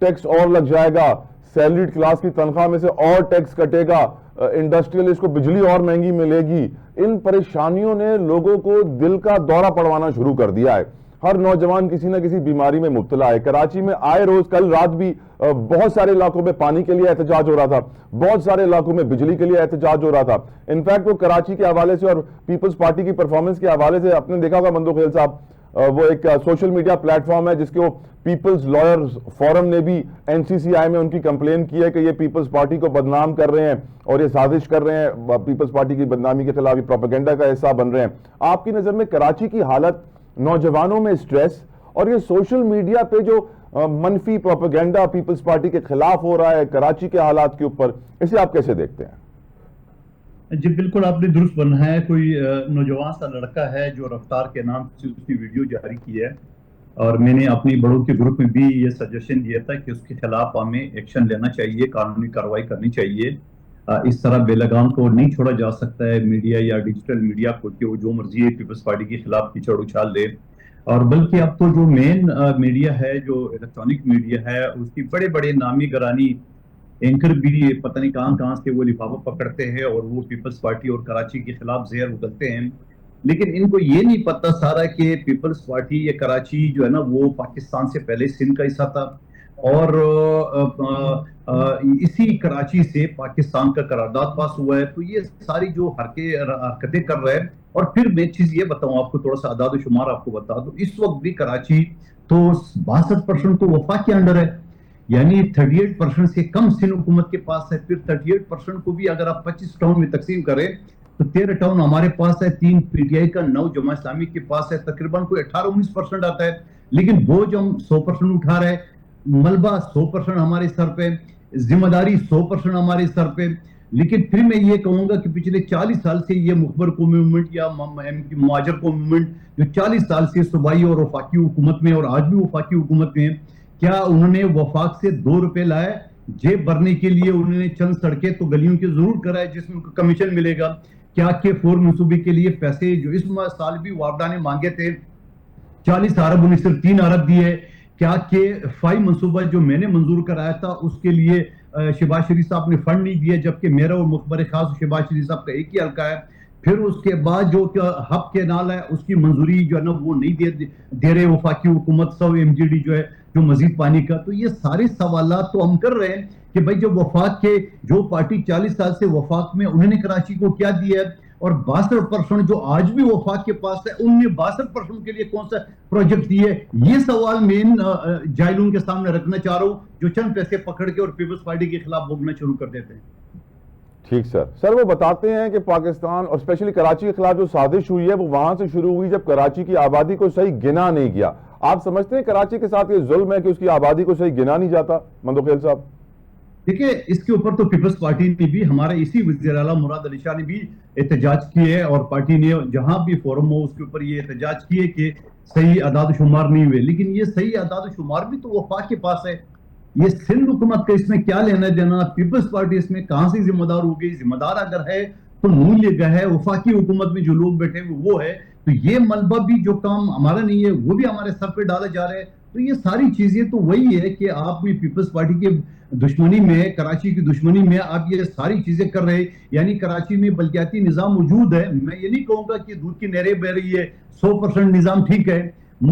Tax اور لگ جائے گا, سیلریڈ کلاس کی تنخواہ میں سے اور ٹیکس کٹے گا, انڈسٹریلسٹ کو بجلی اور مہنگی ملے گی. ان پریشانیوں نے لوگوں کو دل کا دورہ پڑوانا شروع کر دیا ہے. ہر نوجوان کسی نہ کسی بیماری میں مبتلا ہے. کراچی میں آئے روز, کل رات بھی بہت سارے علاقوں میں پانی کے لیے احتجاج ہو رہا تھا, بہت سارے علاقوں میں بجلی کے لیے احتجاج ہو رہا تھا. انفیکٹ وہ کراچی کے حوالے سے اور پیپلز پارٹی کی پرفارمنس کے حوالے سے آپ نے دیکھا ہوگا مندو خیل صاحب, وہ ایک سوشل میڈیا پلیٹ فارم ہے جس کے وہ پیپلز لائرز فورم نے بھی این سی سی آئی میں ان کی کمپلین کی ہے کہ یہ پیپلز پارٹی کو بدنام کر رہے ہیں اور یہ سازش کر رہے ہیں, پیپلز پارٹی کی بدنامی کے خلاف یہ پروپیگنڈا کا حصہ بن رہے ہیں. آپ کی نظر میں کراچی کی حالت, نوجوانوں میں اسٹریس اور یہ سوشل میڈیا پہ جو منفی پروپیگنڈا پیپلز پارٹی کے خلاف ہو رہا ہے کراچی کے حالات کے اوپر, اسے آپ کیسے دیکھتے ہیں؟ جی بالکل آپ نے درست بنایا ہے. کوئی نوجوان سا لڑکا ہے جو رفتار کے نام سے اس کی ویڈیو جاری کی ہے, اور میں نے اپنی بڑوں کے گروپ میں بھی یہ سجیشن دیا تھا کہ اس کے خلاف ہمیں ایکشن لینا چاہیے, قانونی کارروائی کرنی چاہیے. اس طرح بے لگام کو نہیں چھوڑا جا سکتا ہے میڈیا یا ڈیجیٹل میڈیا کو کہ وہ جو مرضی ہے پیپلز پارٹی کے خلاف کیچڑ اچھال دے. اور بلکہ اب تو جو مین میڈیا ہے, جو الیکٹرانک میڈیا ہے, اس کی بڑے بڑے نامی گرانی اینکر بھی پتہ نہیں کہاں سے وہ لفافہ پکڑتے ہیں اور وہ پیپلز پارٹی اور کراچی کے خلاف زہر اگلتے ہیں. لیکن ان کو یہ نہیں پتہ سارا کہ پیپلز پارٹی یا کراچی جو ہے نا وہ پاکستان سے پہلے سندھ کا حصہ تھا, اور اسی کراچی سے پاکستان کا قرارداد پاس ہوا ہے. تو یہ ساری جو حرکتیں کر رہے ہیں. اور پھر میں چیز یہ بتاؤں آپ کو, تھوڑا سا اعداد و شمار آپ کو بتا دوں, اس وقت بھی کراچی تو 62% تو وفاق کے انڈر ہے, یعنی 38% سے کم سندھ حکومت کے پاس ہے. پھر 38% کو بھی اگر آپ 25 ٹاؤن میں تقسیم کریں تو 13 ٹاؤن ہمارے پاس ہے, 3 پی ٹی آئی کا, 9 جماعت اسلامی کے پاس ہے, تقریباً کوئی 18-19% آتا ہے. لیکن بوجھ ہم 100% اٹھا رہے ہیں, ملبہ 100% ہمارے سر پہ, ذمہ داری 100% ہمارے سر پہ. لیکن پھر میں یہ کہوں گا کہ پچھلے 40 سال سے یہ مخبر کو موومنٹ یا مہاجر کو موومنٹ جو 40 سال سے صوبائی اور وفاقی حکومت میں اور آج بھی وفاقی حکومت میں, کیا انہوں نے وفاق سے 2 روپے لائے جیب بھرنے کے لیے؟ انہوں نے چند سڑکیں تو گلیوں کے ضرور کرائے جس میں ان کو کمیشن ملے گا. کیا کہ 4 منصوبے کے لیے پیسے جو اس سال بھی وابڈا نے مانگے تھے 40 ارب, انہیں صرف 3 ارب دیے. کیا کہ 5 منصوبہ جو میں نے منظور کرایا تھا اس کے لیے شہباز شریف صاحب نے فنڈ نہیں دیا, جبکہ میرا اور مخبر خاص شہباز شریف صاحب کا ایک ہی حلقہ ہے. پھر اس کے بعد جو ہب کے نال ہے اس کی منظوری جو ہے نا وہ نہیں دے رہے وفاقی حکومت, 100 MGD جو ہے جو مزید پانی کا. تو یہ سارے سوالات تو ہم کر رہے ہیں کہ بھائی جو وفاق کے جو پارٹی 40 سال سے وفاق میں, انہوں نے کراچی کو کیا دیا ہے, اور 62% جو آج بھی وفاق کے پاس ہے ان نے 62% کے لیے کون سا پروجیکٹ دیے. یہ سوال میں جائلوں کے سامنے رکھنا چاہ رہا ہوں جو چند پیسے پکڑ کے اور پیپلز پارٹی کے خلاف بھوگنا شروع کر دیتے ہیں. ٹھیک سر, وہ بتاتے ہیں کہ پاکستان اور اسپیشلی کراچی کے خلاف جو سازش ہوئی ہے وہ وہاں سے شروع ہوئی جب کراچی کی آبادی کو صحیح گنا نہیں گیا. آپ سمجھتے ہیں کراچی کے ساتھ یہ ظلم ہے کہ اس کی آبادی کو صحیح گنا نہیں جاتا مندو خیل صاحب؟ دیکھیں اس کے اوپر تو پیپلز پارٹی نے بھی, ہمارے اسی وزیر اعلیٰ مراد علی شاہ نے بھی احتجاج کیے ہے, اور پارٹی نے جہاں بھی فورم ہو اس کے اوپر یہ احتجاج کیے کہ صحیح اعداد و شمار نہیں ہوئے. لیکن یہ صحیح اعداد و شمار بھی تو وفاق کے پاس ہے. یہ سندھ حکومت کا اس میں کیا لینا دینا؟ پیپلز پارٹی اس میں کہاں سے ذمہ دار ہو گئی؟ ذمہ دار اگر ہے تو نون لیگ ہے, وفاقی حکومت میں جو لوگ بیٹھے ہوئے وہ ہے. تو یہ ملبہ بھی جو کام ہمارا نہیں ہے وہ بھی ہمارے سر پہ ڈالا جا رہا ہے. تو یہ ساری چیزیں تو وہی ہے کہ آپ بھی پیپلز پارٹی کے دشمنی میں, کراچی کی دشمنی میں آپ یہ ساری چیزیں کر رہے ہیں. یعنی کراچی میں بلدیاتی نظام موجود ہے, میں یہ نہیں کہوں گا کہ دودھ کی نہریں بہ رہی ہے, 100% نظام ٹھیک ہے,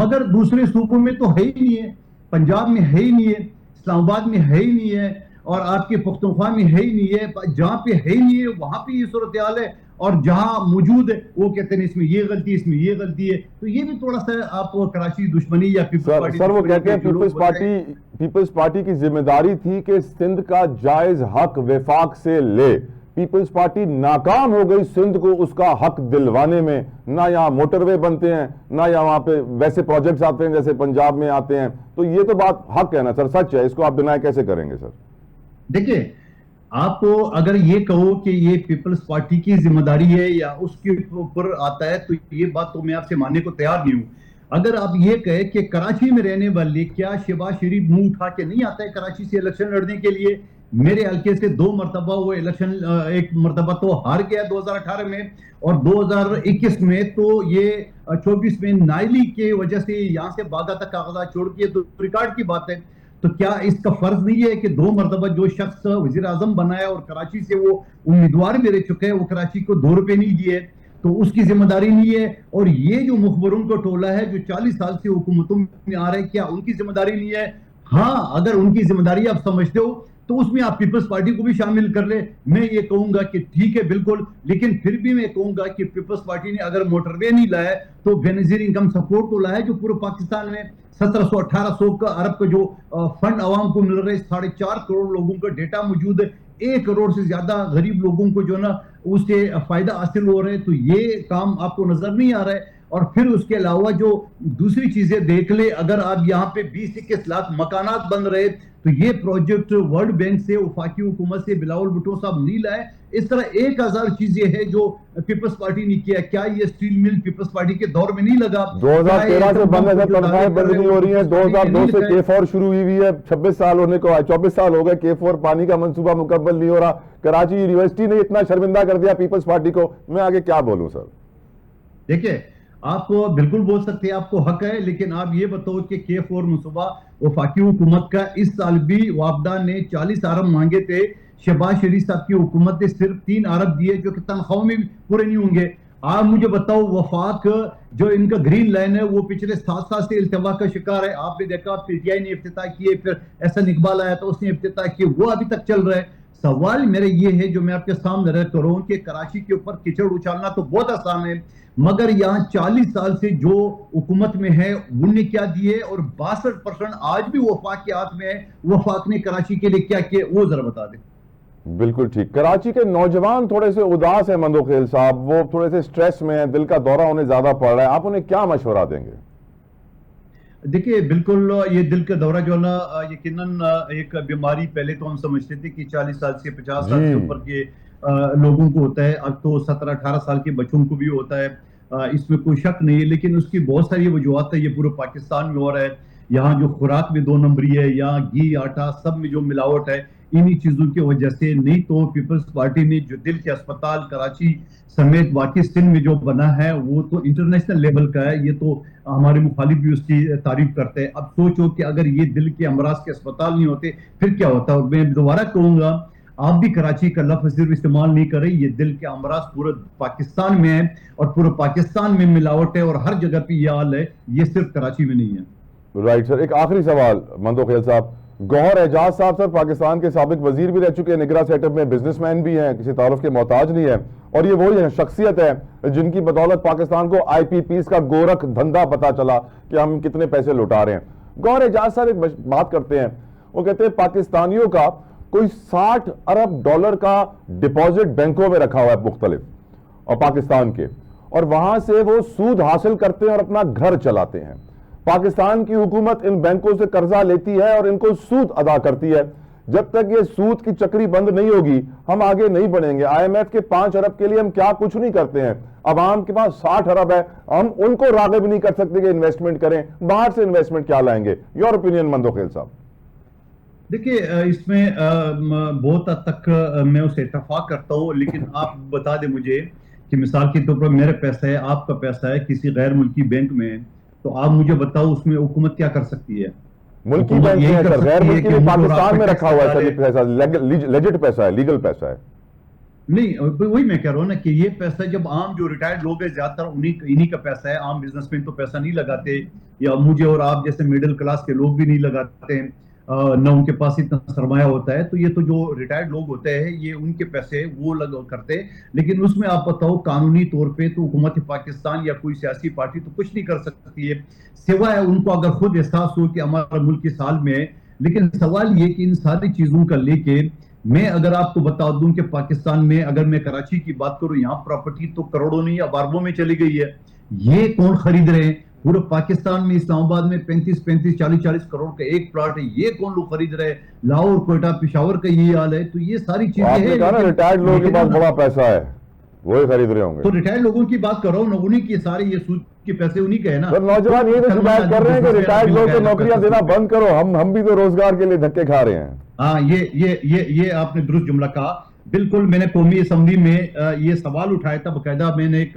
مگر دوسرے صوبوں میں تو ہے ہی نہیں ہے. پنجاب میں ہے ہی نہیں ہے, اسلام آباد میں ہے ہی نہیں ہے, اور آپ کے پختونخوا میں ہے ہی نہیں ہے. جہاں پہ ہے ہی نہیں ہے وہاں پہ یہ صورتحال ہے, اور جہاں موجود ہے وہ کہتے ہیں اس میں یہ غلطی, اس میں یہ غلطی ہے. تو یہ بھی تھوڑا سا آپ کراچی دشمنی یا پیپلز پارٹی سر وہ کہتے ہیں پیپلز پارٹی کی ذمہ داری تھی کہ سندھ کا جائز حق وفاق سے لے. پیپلز پارٹی ناکام ہو گئی سندھ کو اس کا حق دلوانے میں. نہ یہاں موٹر وے بنتے ہیں, نہ یہاں وہاں پہ ویسے پروجیکٹس آتے ہیں جیسے پنجاب میں آتے ہیں. تو یہ تو بات حق ہے نا سر, سچ ہے, اس کو آپ ڈینائی کیسے کریں گے سر؟ دیکھیں آپ اگر یہ کہو کہ یہ پیپلز پارٹی کی ذمہ داری ہے یا اس کے اوپر آتا ہے تو یہ بات تو میں آپ سے ماننے کو تیار نہیں ہوں. اگر آپ یہ کہے کہ کراچی میں رہنے والے, کیا شہباز شریف منہ اٹھا کے نہیں آتا ہے کراچی سے الیکشن لڑنے کے لیے؟ میرے حلقے سے 2 مرتبہ وہ الیکشن, ایک مرتبہ تو ہار گیا 2018 میں, اور 2021 میں تو یہ 24 میں نائلی کے وجہ سے یہاں سے بھاگا تھا, کاغذات چھوڑ کے, تو ریکارڈ کی بات ہے. تو تو کیا اس کا فرض نہیں ہے کہ 2 مرتبہ جو شخص وزیر اعظم بنا ہے اور کراچی سے وہ امیدوار بھی رہ چکے ہیں، وہ کراچی کو 2 روپے نہیں دیے، تو اس کی ذمہ داری نہیں ہے؟ اور یہ جو مخبروں کا ٹولہ ہے جو 40 سال سے حکومتوں میں آ رہے ہیں، کیا ان کی ذمہ داری نہیں ہے؟ ہاں، اگر ان کی ذمہ داری آپ سمجھتے ہو تو اس میں آپ پیپلز پارٹی کو بھی شامل کر لیں. میں یہ کہوں گا کہ ٹھیک ہے بالکل، لیکن پھر بھی میں کہوں گا کہ پیپلز پارٹی نے اگر موٹر وے نہیں لایا تو بے نظیر انکم سپورٹ تو لایا، جو پورے پاکستان میں 1700-1800 کا ارب کا جو فنڈ عوام کو مل رہے ہیں، 4.5 کروڑ لوگوں کا ڈیٹا موجود ہے، 1 کروڑ سے زیادہ غریب لوگوں کو جو نا اس سے فائدہ حاصل ہو رہے ہیں. تو یہ کام آپ کو نظر نہیں آ رہا ہے. اور پھر اس کے علاوہ جو دوسری چیزیں دیکھ لے، اگر آپ یہاں پہ 20-21 لاکھ مکانات بن رہے، تو یہ پروجیکٹ ورلڈ بینک سے، وفاقی حکومت سے بلاول بھٹو صاحب نہیں لائے. اس طرح 1000 چیزیں ہیں جو پیپلز پارٹی نے کیا. کیا یہ اسٹیل مل پیپلز پارٹی کے دور میں نہیں لگا؟ 2013 سے بند ہے، تنخواہیں بند نہیں ہو رہی ہیں. 2002 سے K4 شروع ہوئی ہے، 26 سال ہونے کو 24 سال ہو گئے. K4 پانی کا منصوبہ مکمل نہیں ہو رہا. کراچی یونیورسٹی نے اتنا شرمندہ کر دیا پیپلز پارٹی کو. میں آگے کیا بولوں سر؟ دیکھیں، آپ بالکل بول سکتے ہیں، آپ کو حق ہے، لیکن آپ یہ بتاؤ کہ K4 منصوبہ وفاقی حکومت کا اس سال بھی وابدہ نے 40 ارب مانگے تھے، شہباز شریف صاحب کی حکومت نے صرف 3 ارب دیے، جو کہ تنخواہوں میں پورے نہیں ہوں گے. آپ مجھے بتاؤ، وفاق جو ان کا گرین لائن ہے وہ پچھلے 7 سال سے التوا کا شکار ہے. آپ نے دیکھا PTI نے افتتاح کیے، پھر احسن اقبال آیا تو اس نے افتتاح کیے، وہ ابھی تک چل رہا ہے. سوال میرا یہ ہے جو میں آپ کے سامنے رکھ رہا ہوں کہ کراچی کے اوپر کچڑ اچھالنا تو بہت آسان ہے، مگر یہاں 40 سال سے جو حکومت میں ہے انہوں نے کیا دیے، اور 62% آج بھی وفاق کے ہاتھ میں ہے. وفاق نے کراچی کے لیے کیا کیا، وہ ذرا بتا دیں. بالکل ٹھیک. کراچی کے نوجوان تھوڑے سے اداس ہیں مندوخیل صاحب، وہ تھوڑے سے سٹریس میں ہیں، دل کا دورہ انہیں زیادہ پڑ رہا ہے. آپ انہیں کیا مشورہ دیں گے؟ دیکھیے، بالکل یہ دل کا دورہ جو ہے نا، یقیناً ایک بیماری پہلے تو ہم سمجھتے تھے کہ 40 سال سے 50 سال سے اوپر کے لوگوں کو ہوتا ہے، اب تو 17-18 سال کے بچوں کو بھی ہوتا ہے. اس میں کوئی شک نہیں ہے، لیکن اس کی بہت ساری وجوہات ہے. یہ پورے پاکستان میں ہو رہا ہے. یہاں جو خوراک میں 2 نمبری ہے، یہاں گھی آٹا سب میں جو ملاوٹ ہے، انہی چیزوں کی وجہ سے. نہیں تو پیپلز پارٹی نے جو دل کے اسپتال کراچی سمیت باقی سندھ میں جو بنا ہے وہ تو انٹرنیشنل لیول کا ہے. یہ تو ہمارے مخالف بھی اس کی تعریف کرتے ہیں. اب سوچو کہ اگر یہ دل کے امراض کے اسپتال نہیں ہوتے پھر کیا ہوتا. اور میں دوبارہ کہوں گا، آپ بھی کراچی کا لفظ صرف استعمال نہیں کریں، یہ دل کے امراض پورے پاکستان میں ہے، اور پورے پاکستان میں ملاوٹ ہے، اور ہر جگہ پہ یہ حال ہے، یہ صرف کراچی میں نہیں ہے. Right sir. ایک آخری سوال مندوخیل صاحب. گوہر اعجاز صاحب سر پاکستان کے سابق وزیر بھی رہ چکے ہیں، نگراں سیٹ اپ میں بزنس مین بھی ہیں، کسی تعارف کے محتاج نہیں ہے، اور یہ وہی شخصیت ہے جن کی بدولت پاکستان کو IPPs کا گورکھ دھندا پتا چلا کہ ہم کتنے پیسے لوٹا رہے ہیں. گوہر اعجاز صاحب ایک بات کرتے ہیں، وہ کہتے ہیں پاکستانیوں کا کوئی 60 ارب ڈالر کا ڈپازٹ بینکوں میں رکھا ہوا ہے مختلف اور پاکستان کے، اور وہاں سے وہ سود حاصل کرتے ہیں اور اپنا گھر چلاتے ہیں. پاکستان کی حکومت ان بینکوں سے قرضہ لیتی ہے اور ان کو سود ادا کرتی ہے. جب تک یہ سود کی چکری بند نہیں ہوگی ہم آگے نہیں بڑھیں گے. IMF کے 5 ارب کے لیے ہم کیا کچھ نہیں کرتے ہیں. عوام کے پاس 60 ارب ہے، ہم ان کو راغب نہیں کر سکتے کہ انویسٹمنٹ کریں. باہر سے انویسٹمنٹ کیا لائیں گے؟ یور اوپینین مندوخیل صاحب. دیکھیے، اس میں بہت حد تک میں اسے اتفاق کرتا ہوں، لیکن آپ بتا دیں مجھے کہ مثال کے طور پر میرا پیسہ ہے، آپ کا پیسہ ہے کسی غیر ملکی بینک میں، تو آپ مجھے بتاؤ اس میں حکومت کیا کر سکتی ہے؟ ملکی بینک ہے سر، غیر ملکی میں پاکستان میں رکھا ہوا ہے سر. یہ پیسہ لیجٹ پیسہ ہے، لیگل پیسہ ہے. نہیں، وہی میں کہہ رہا ہوں نا کہ یہ پیسہ جب عام جو ریٹائرڈ لوگ ہیں زیادہ تر انہی کا پیسہ ہے. عام بزنس مین تو پیسہ نہیں لگاتے، یا مجھے اور آپ جیسے میڈل کلاس کے لوگ بھی نہیں لگاتے ہیں، نہ ان کے پاس اتنا سرمایہ ہوتا ہے. تو یہ تو جو ریٹائرڈ لوگ ہوتے ہیں یہ ان کے پیسے وہ کرتے. لیکن اس میں آپ بتاؤ قانونی طور پہ تو حکومت پاکستان یا کوئی سیاسی پارٹی تو کچھ نہیں کر سکتی ہے، سوائے ان کو اگر خود احساس ہو کہ ہمارا ملک اس حال میں ہے. لیکن سوال یہ کہ ان ساری چیزوں کا لے کے میں اگر آپ کو بتا دوں کہ پاکستان میں اگر میں کراچی کی بات کروں، یہاں پراپرٹی تو کروڑوں نہیں اب اربوں میں چلی گئی ہے. یہ کون خرید رہے ہیں؟ پورے پاکستان میں اسلام آباد میں 35-40 کروڑ کا ایک پلاٹ ہے، یہ کون لوگ خرید رہے ہیں؟ لاہور، کوئٹہ، پشاور کا یہ حال ہے. تو یہ ساری چیزیں ہیں. ریٹائرڈ لوگوں کے پاس بڑا پیسہ ہے، وہی خرید رہے ہوں گے. تو ریٹائرڈ لوگوں کی بات کر رہا ہوں نا، انہی کے سارے یہ سود کے پیسے انہی کے ہیں نا. نوجوان یہ تو شکایت کر رہے ہیں کہ ریٹائرڈ لوگوں کو نوکریاں دینا بند کرو، ہم بھی تو روزگار کے لیے دھکے کھا رہے ہیں. ہاں، یہ آپ نے درست جملہ کہا. بالکل، میں نے قومی اسمبلی میں یہ سوال اٹھایا تھا، باقاعدہ میں نے ایک